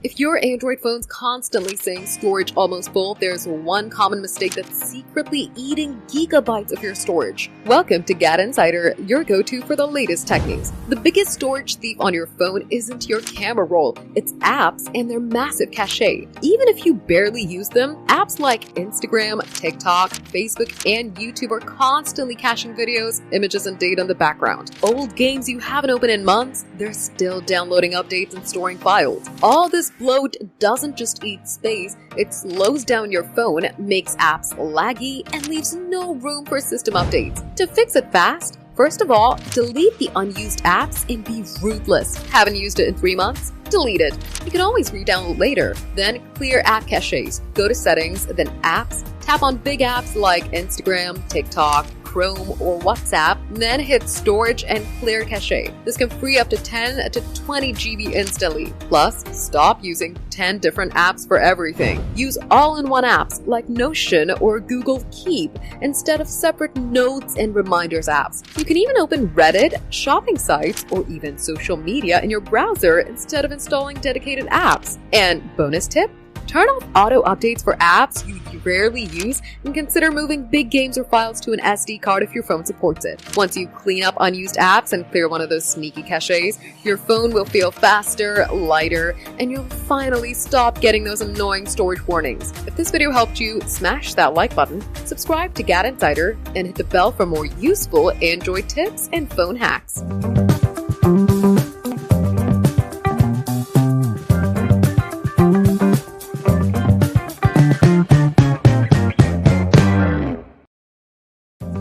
If your Android phone's constantly saying storage almost full, there's one common mistake that's secretly eating gigabytes of your storage. Welcome to GadInsider, your go-to for the latest tech news. The biggest storage thief on your phone isn't your camera roll, it's apps and their massive cache. Even if you barely use them, apps like Instagram, TikTok, Facebook, and YouTube are constantly caching videos, images, and data in the background. Old games you haven't opened in months, they're still downloading updates and storing files. All this bloat doesn't just eat space, it slows down your phone, makes apps laggy, and leaves no room for system updates. To fix it fast, first of all, delete the unused apps and be ruthless. Haven't used it in 3 months? Delete it. You can always re-download later. Then clear app caches. Go to settings, then apps. Tap on big apps like Instagram, TikTok, Chrome, or WhatsApp, then hit storage and clear cache. This can free up to 10 to 20 GB instantly. Plus, stop using 10 different apps for everything. Use all-in-one apps like Notion or Google Keep instead of separate notes and reminders apps. You can even open Reddit, shopping sites, or even social media in your browser instead of installing dedicated apps. And bonus tip? Turn off auto updates for apps you rarely use and consider moving big games or files to an SD card if your phone supports it. Once you clean up unused apps and clear one of those sneaky caches, your phone will feel faster, lighter, and you'll finally stop getting those annoying storage warnings. If this video helped you, smash that like button, subscribe to GadInsider, and hit the bell for more useful Android tips and phone hacks.